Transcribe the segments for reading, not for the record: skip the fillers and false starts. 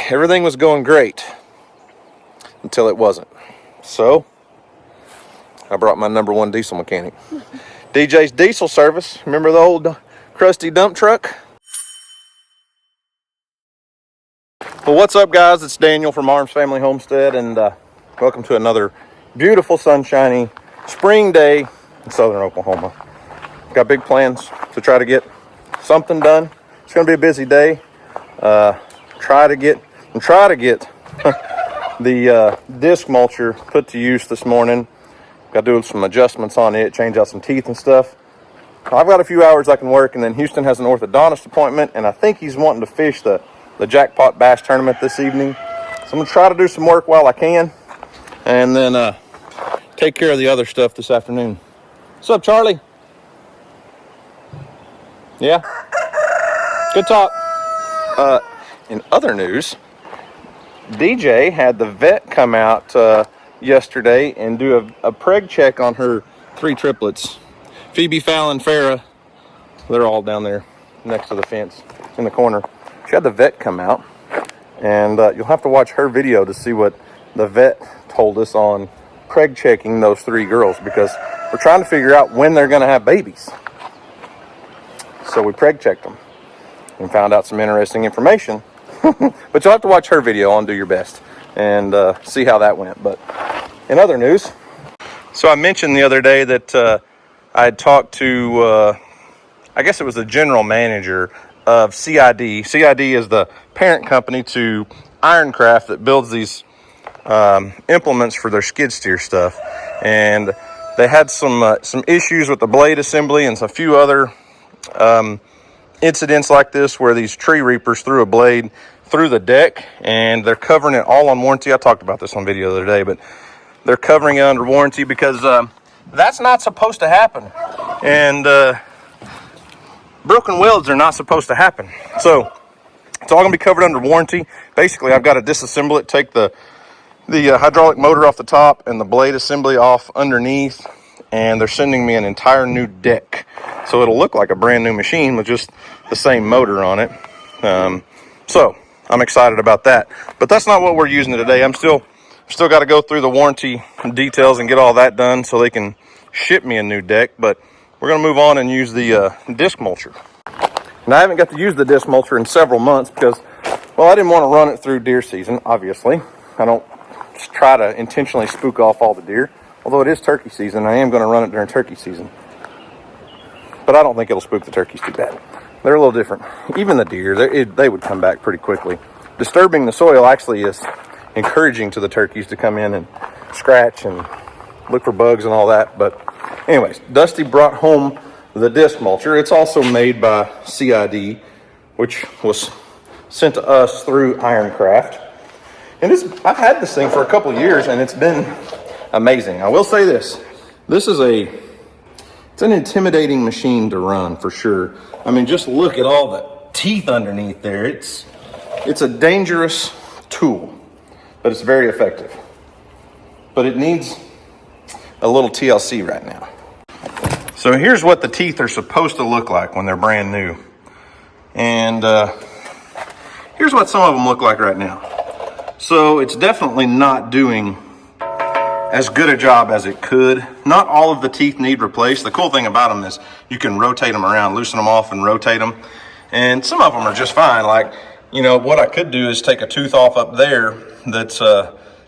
everything was going great until it wasn't. So I brought my #1 diesel mechanic. DJ's Diesel Service. Remember the old crusty dump truck? Well, what's up, guys? It's Daniel from Arms Family Homestead, and welcome to another beautiful, sunshiny spring day in southern Oklahoma. Got big plans to try to get something done. It's going to be a busy day. Try to get the disc mulcher put to use this morning. Got to do some adjustments on it, change out some teeth and stuff. I've got a few hours I can work, and then Houston has an orthodontist appointment, and I think he's wanting to fish the jackpot bass tournament this evening. So I'm going to try to do some work while I can, and then take care of the other stuff this afternoon. What's up, Charlie? Yeah? Good talk. In other news, DJ had the vet come out yesterday and do a preg check on her 3 triplets. Phoebe, Fallon, Farrah, they're all down there next to the fence in the corner. She had the vet come out, and you'll have to watch her video to see what the vet told us on preg checking those 3 girls, because we're trying to figure out when they're going to have babies. So we preg checked them and found out some interesting information. But you'll have to watch her video on Do Your Best and see how that went. But in other news, so I mentioned the other day that I had talked to, I guess it was the general manager of CID. CID is the parent company to Ironcraft that builds these implements for their skid steer stuff. And they had some issues with the blade assembly and a few other incidents like this where these tree reapers threw a blade through the deck, and they're covering it all on warranty. I talked about this on video the other day, but they're covering it under warranty because that's not supposed to happen. And broken welds are not supposed to happen. So it's all going to be covered under warranty. Basically, I've got to disassemble it, take the hydraulic motor off the top and the blade assembly off underneath, and they're sending me an entire new deck. So it'll look like a brand new machine with just the same motor on it. So I'm excited about that. But that's not what we're using it today. I'm still got to go through the warranty details and get all that done so they can ship me a new deck. But we're going to move on and use the disc mulcher. And I haven't got to use the disc mulcher in several months because, well, I didn't want to run it through deer season, obviously. I don't just try to intentionally spook off all the deer. Although it is turkey season, I am going to run it during turkey season. But I don't think it'll spook the turkeys too bad. They're a little different. Even the deer, they would come back pretty quickly. Disturbing the soil actually is encouraging to the turkeys to come in and scratch and look for bugs and all that. But anyways, Dusty brought home the disc mulcher. It's also made by CID, which was sent to us through Ironcraft. And I've had this thing for a couple of years, and it's been amazing. I will say this. It's an intimidating machine to run for sure. I mean, just look at all the teeth underneath there. It's a dangerous tool, but it's very effective. But it needs a little TLC right now. So here's what the teeth are supposed to look like when they're brand new. And here's what some of them look like right now. So it's definitely not doing as good a job as it could. Not all of the teeth need replaced. The cool thing about them is you can rotate them around, loosen them off and rotate them. And some of them are just fine. Like, you know, what I could do is take a tooth off up there that's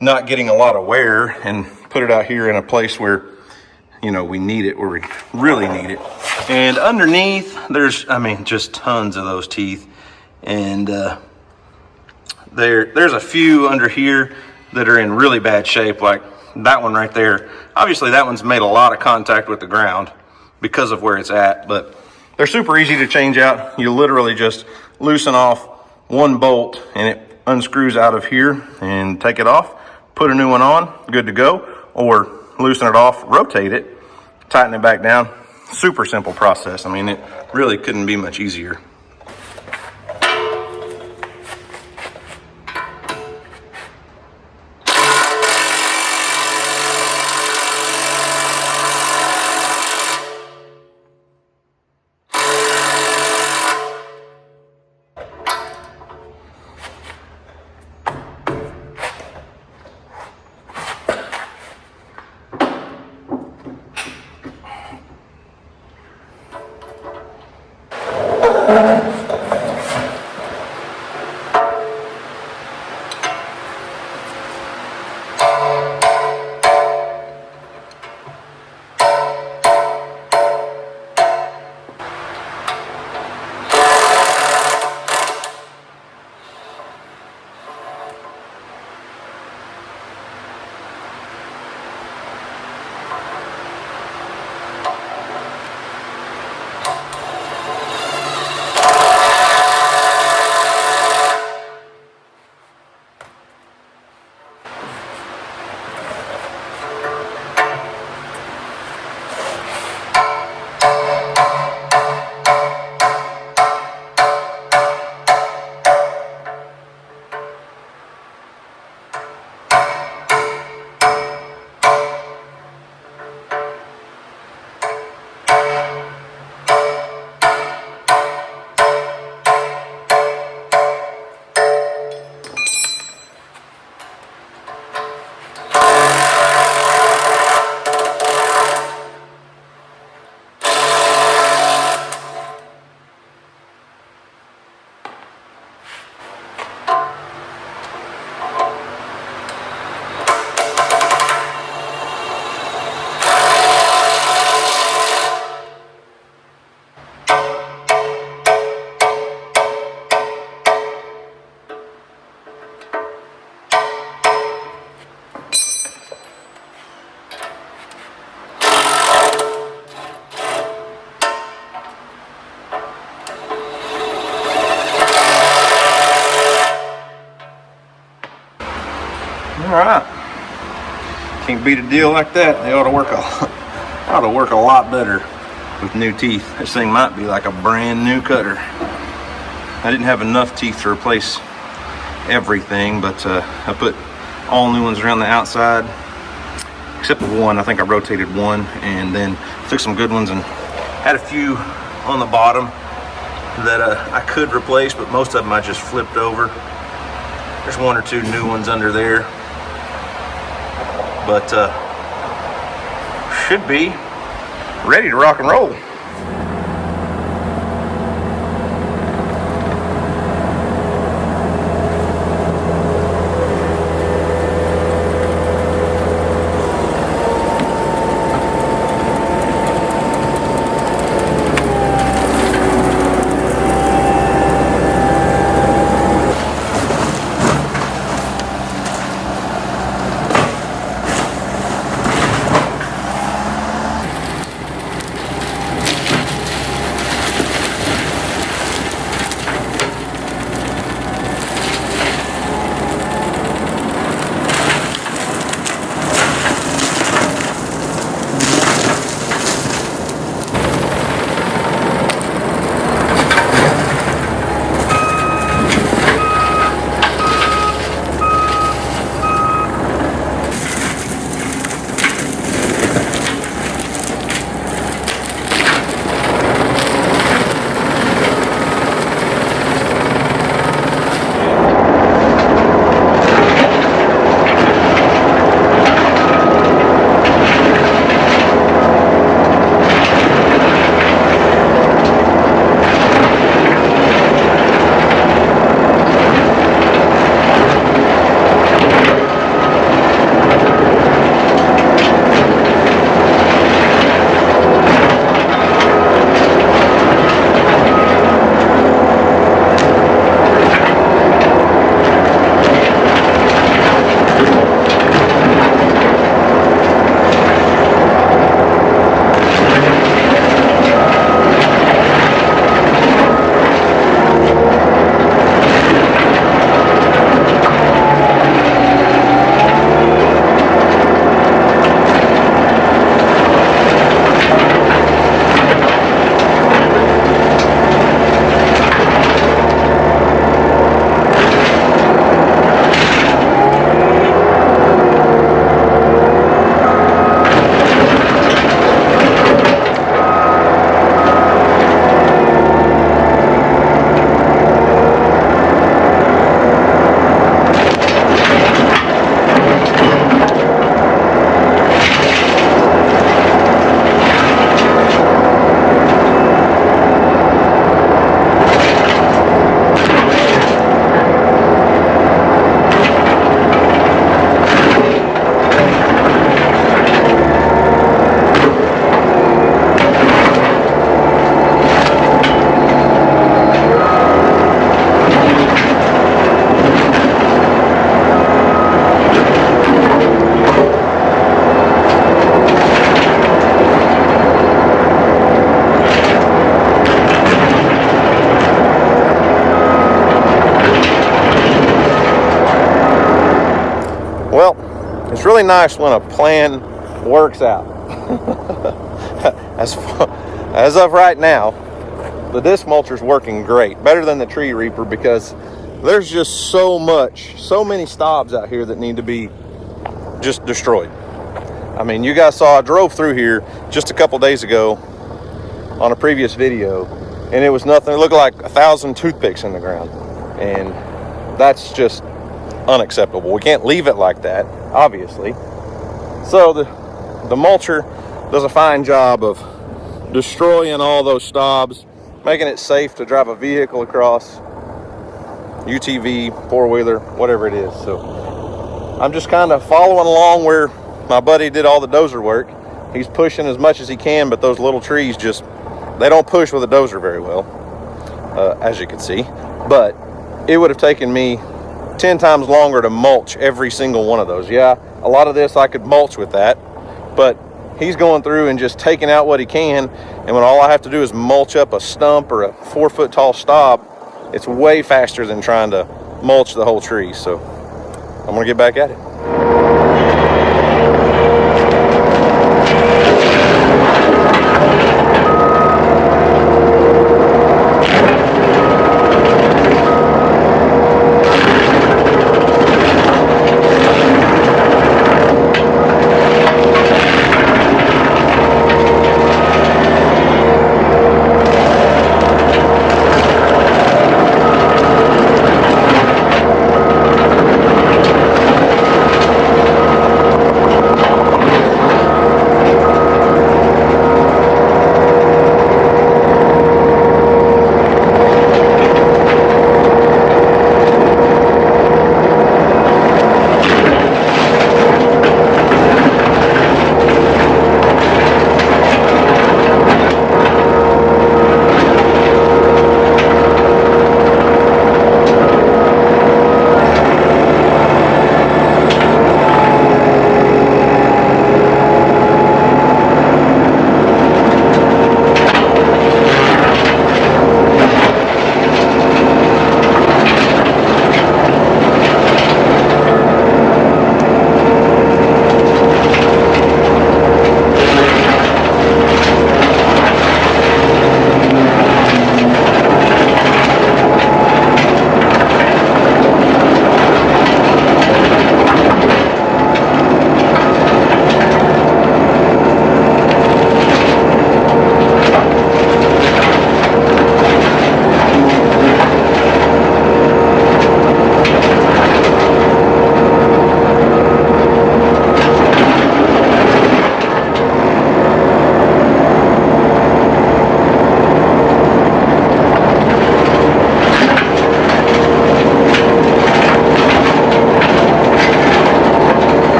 not getting a lot of wear and put it out here in a place where, you know, we need it, where we really need it. And underneath, there's, I mean, just tons of those teeth. And there's a few under here that are in really bad shape, like that one right there. Obviously that one's made a lot of contact with the ground because of where it's at, but they're super easy to change out. You literally just loosen off one bolt and it unscrews out of here, and take it off, put a new one on, good to go. Or loosen it off, rotate it, tighten it back down. Super simple process. I mean, it really couldn't be much easier. All right. Can't beat a deal like that. They ought to work a lot better with new teeth. This thing might be like a brand new cutter. I didn't have enough teeth to replace everything, but I put all new ones around the outside, except for one. I think I rotated one, and then took some good ones and had a few on the bottom that I could replace, but most of them I just flipped over. There's one or two new ones under there, but should be ready to rock and roll. Well, it's really nice when a plan works out. As of right now, the disc mulcher's working great, better than the tree reaper, because there's just so many stobs out here that need to be just destroyed. I mean, you guys saw I drove through here just a couple days ago on a previous video, and it was nothing. It looked like 1,000 toothpicks in the ground, and that's just unacceptable. We can't leave it like that, obviously. So the mulcher does a fine job of destroying all those stobs, making it safe to drive a vehicle across, UTV, four-wheeler, whatever it is. So I'm just kind of following along where my buddy did all the dozer work. He's pushing as much as he can, but those little trees just, they don't push with a dozer very well, as you can see. But it would have taken me 10 times longer to mulch every single one of those. Yeah, a lot of this I could mulch with that, but he's going through and just taking out what he can, and when all I have to do is mulch up a stump or a 4-foot tall stob, it's way faster than trying to mulch the whole tree. So I'm gonna get back at it.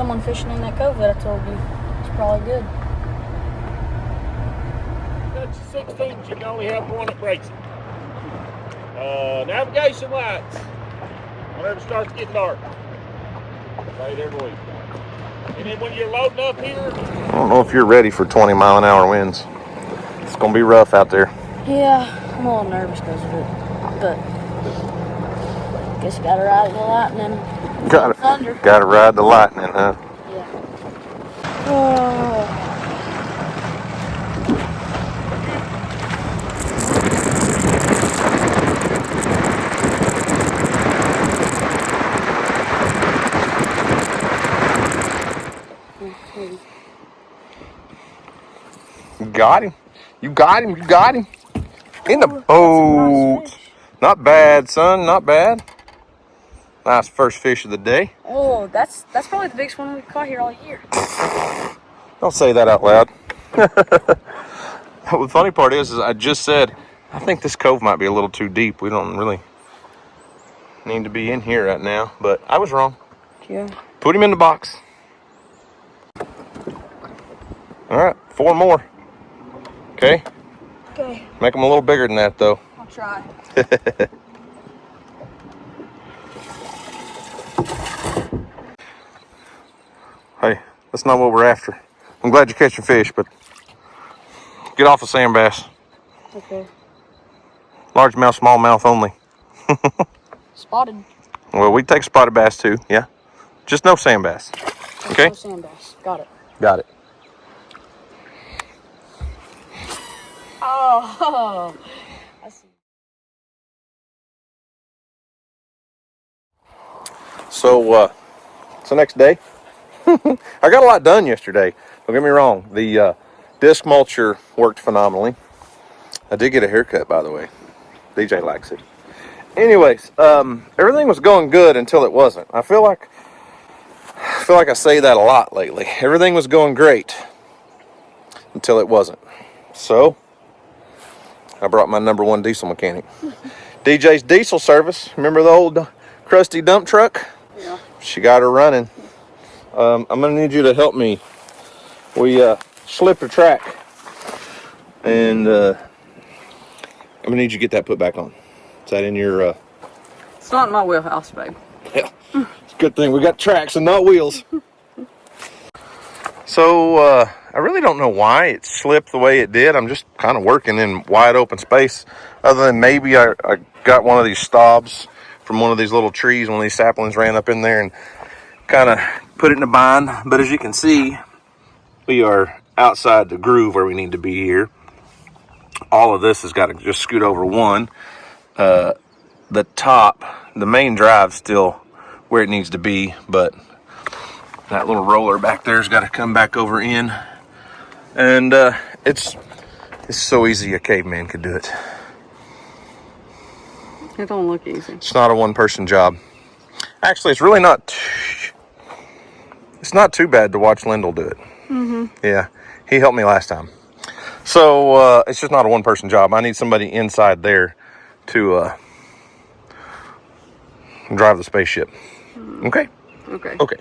someone fishing in that cove that I told you. It's probably good. That's 16s, you can only have one that breaks it. Navigation lights. Whenever it starts getting dark. Right every week. And then when you're loading up here. I don't know if you're ready for 20-mile-an-hour winds. It's gonna be rough out there. Yeah, I'm a little nervous because of it. But guess you gotta ride the lightning. Gotta ride the lightning, huh? Yeah. Oh. You got him. You got him. You got him. In the boat. Nice. Not bad, son. Not bad. Nice first fish of the day. Oh, that's probably the biggest one we've caught here all year. Don't say that out loud. The funny part is I just said, I think this cove might be a little too deep. We don't really need to be in here right now, but I was wrong. Yeah. Put him in the box. All right, 4 more. Okay? Okay. Make them a little bigger than that, though. I'll try. Hey, that's not what we're after. I'm glad you're catching fish, but get off the sand bass. Okay. Largemouth, smallmouth only. Spotted. Well, we take spotted bass too, yeah. Just no sand bass. Okay? No sand bass. Got it. Got it. Oh. I see. So, it's the next day. I got a lot done yesterday. Don't get me wrong. The disc mulcher worked phenomenally. I did get a haircut, by the way. DJ likes it. Anyways, everything was going good until it wasn't. I feel like I say that a lot lately. Everything was going great until it wasn't. So, I brought my #1 diesel mechanic. DJ's Diesel Service. Remember the old crusty dump truck? Yeah. She got her running. I'm going to need you to help me. We slipped a track. And I'm going to need you to get that put back on. Is that in your... It's not in my wheelhouse, babe. Yeah, it's a good thing we got tracks and not wheels. So, I really don't know why it slipped the way it did. I'm just kind of working in wide open space. Other than maybe I got one of these stobs from one of these little trees. One of these saplings ran up in there and kind of put it in a bind. But as you can see, we are outside the groove where we need to be here. All of this has got to just scoot over one. The top, the main drive's still where it needs to be, but that little roller back there's got to come back over in. And it's so easy a caveman could do it. It don't look easy. It's not a one-person job. Actually, it's really not. It's not too bad to watch Lyndall do it. Mm-hmm. Yeah, he helped me last time. So it's just not a one-person job. I need somebody inside there to drive the spaceship. Okay? Okay. Okay.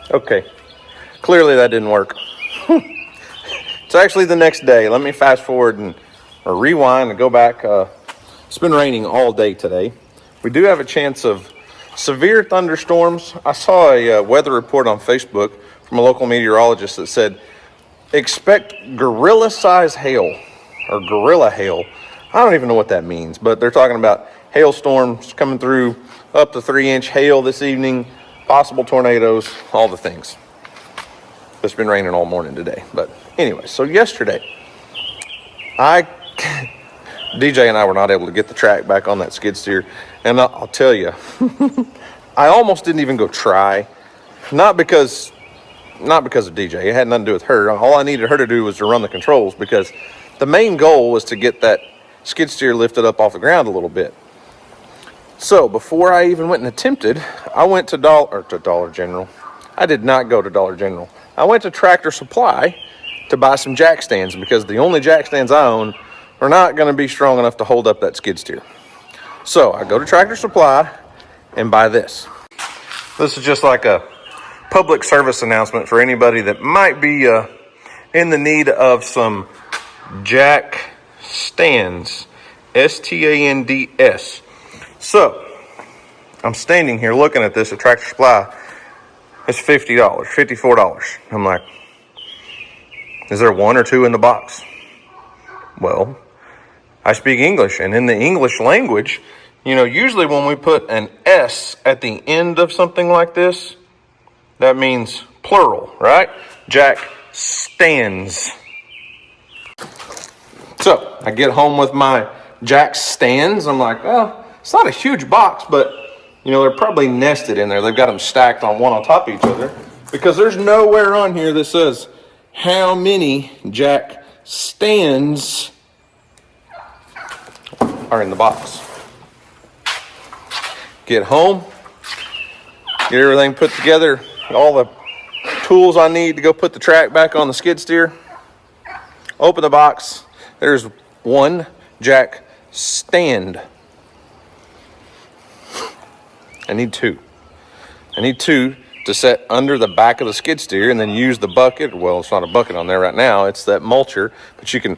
Okay, clearly that didn't work. It's actually the next day. Let me fast forward or rewind and go back. It's been raining all day today. We do have a chance of severe thunderstorms. I saw a weather report on Facebook from a local meteorologist that said, expect gorilla-sized hail, or gorilla hail. I don't even know what that means, but they're talking about hailstorms coming through, up to 3-inch hail this evening, possible tornadoes, all the things. It's been raining all morning today. But anyway, so yesterday, DJ and I were not able to get the track back on that skid steer. And I'll tell you, I almost didn't even go try. Not because of DJ. It had nothing to do with her. All I needed her to do was to run the controls, because the main goal was to get that skid steer lifted up off the ground a little bit. So before I even went and attempted, I went to Dollar General. I did not go to Dollar General. I went to Tractor Supply to buy some jack stands, because the only jack stands I own are not going to be strong enough to hold up that skid steer. So I go to Tractor Supply and buy this. This is just like a public service announcement for anybody that might be in the need of some jack stands. STANDS. So I'm standing here looking at this at Tractor Supply. It's $50, $54. I'm like, is there one or two in the box? Well, I speak English, and in the English language, usually when we put an S at the end of something like this, that means plural, right? Jack stands. So I get home with my jack stands. I'm like, well, it's not a huge box, but they're probably nested in there. They've got them stacked on one on top of each other, because there's nowhere on here that says how many jack stands are in the box. Get home, get everything put together, all the tools I need to go put the track back on the skid steer. Open the box. There's one jack stand. I need two. I need two to set under the back of the skid steer, and then use the bucket. Well, it's not a bucket on there right now. It's that mulcher, but you can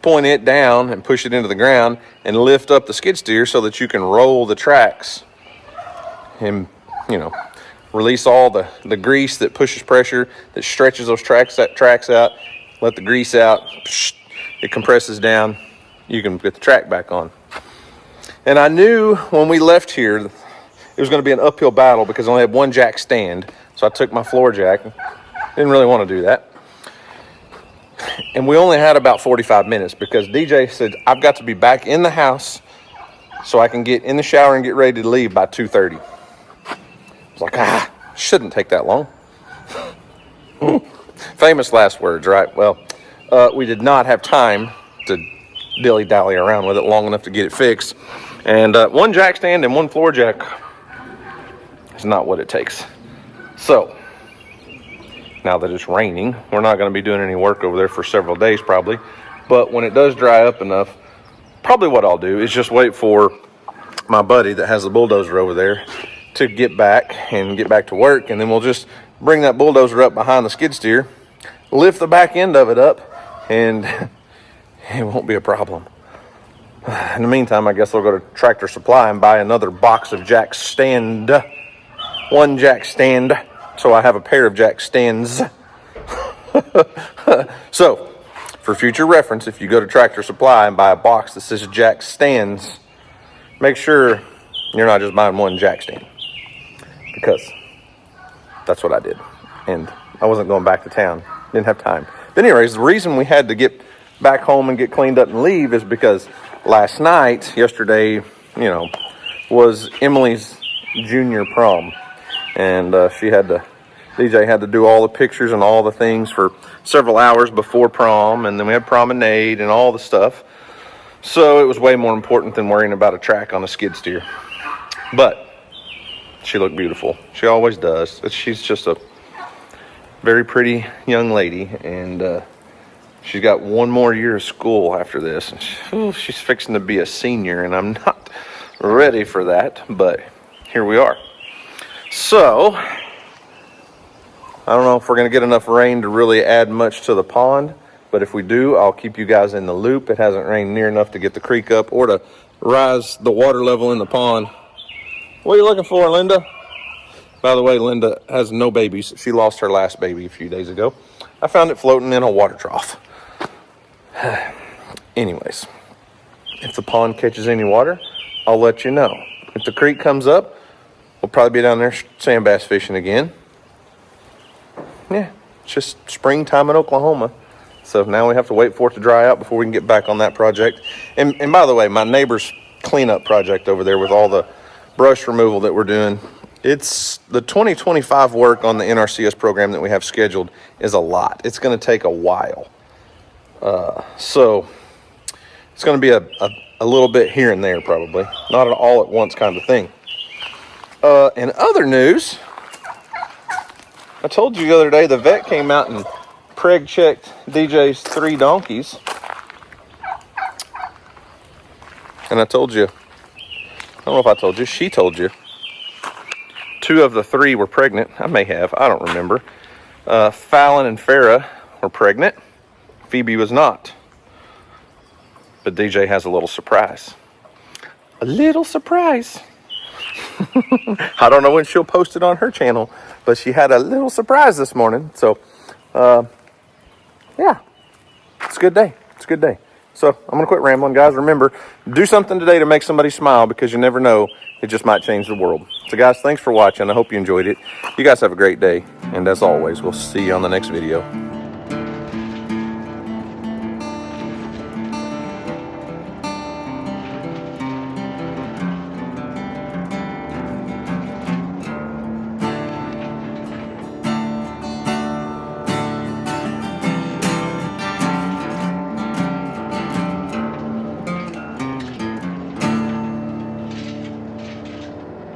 point it down and push it into the ground and lift up the skid steer so that you can roll the tracks and, release all the grease that pushes pressure, that stretches those tracks out, let the grease out, it compresses down, you can get the track back on. And I knew when we left here, it was going to be an uphill battle, because I only had one jack stand. So I took my floor jack. Didn't really want to do that. And we only had about 45 minutes, because DJ said, I've got to be back in the house so I can get in the shower and get ready to leave by 2:30. I was like, shouldn't take that long. Famous last words, right? Well, we did not have time to dilly-dally around with it long enough to get it fixed. And one jack stand and one floor jack is not what it takes. So now that it's raining, we're not going to be doing any work over there for several days probably. But when it does dry up enough, probably what I'll do is just wait for my buddy that has the bulldozer over there to get back to work. And then we'll just bring that bulldozer up behind the skid steer, lift the back end of it up, and it won't be a problem. In the meantime, I guess I'll go to Tractor Supply and buy another box of jack stand. One jack stand, so I have a pair of jack stands. So, for future reference, if you go to Tractor Supply and buy a box that says jack stands, make sure you're not just buying one jack stand, because that's what I did. And I wasn't going back to town. Didn't have time. But anyways, the reason we had to get back home and get cleaned up and leave is because yesterday, was Emily's junior prom. And DJ had to do all the pictures and all the things for several hours before prom. And then we had promenade and all the stuff. So it was way more important than worrying about a track on a skid steer. But she looked beautiful. She always does. She's just a very pretty young lady. And she's got one more year of school after this. And she's fixing to be a senior. And I'm not ready for that. But here we are. So I don't know if we're going to get enough rain to really add much to the pond, but if we do, I'll keep you guys in the loop. It hasn't rained near enough to get the creek up or to rise the water level in the pond. What are you looking for, Linda? By the way, Linda has no babies. She lost her last baby a few days ago. I found it floating in a water trough. Anyways, if the pond catches any water, I'll let you know. If the creek comes up, we'll probably be down there sand bass fishing again. Yeah, it's just springtime in Oklahoma. So now we have to wait for it to dry out before we can get back on that project. And by the way, my neighbor's cleanup project over there with all the brush removal that we're doing, it's the 2025 work on the NRCS program that we have scheduled is a lot. It's going to take a while. So it's going to be a little bit here and there probably. Not an all at once kind of thing. In other news, I told you the other day the vet came out and preg checked DJ's 3 donkeys. And I told you, I don't know if I told you, she told you. 2 of the 3 were pregnant. I may have, I don't remember. Fallon and Farah were pregnant. Phoebe was not. But DJ has a little surprise. A little surprise. I don't know when she'll post it on her channel, but she had a little surprise this morning. So, yeah, it's a good day. It's a good day. So I'm going to quit rambling, guys. Remember, do something today to make somebody smile because you never know. It just might change the world. So, guys, thanks for watching. I hope you enjoyed it. You guys have a great day. And as always, we'll see you on the next video.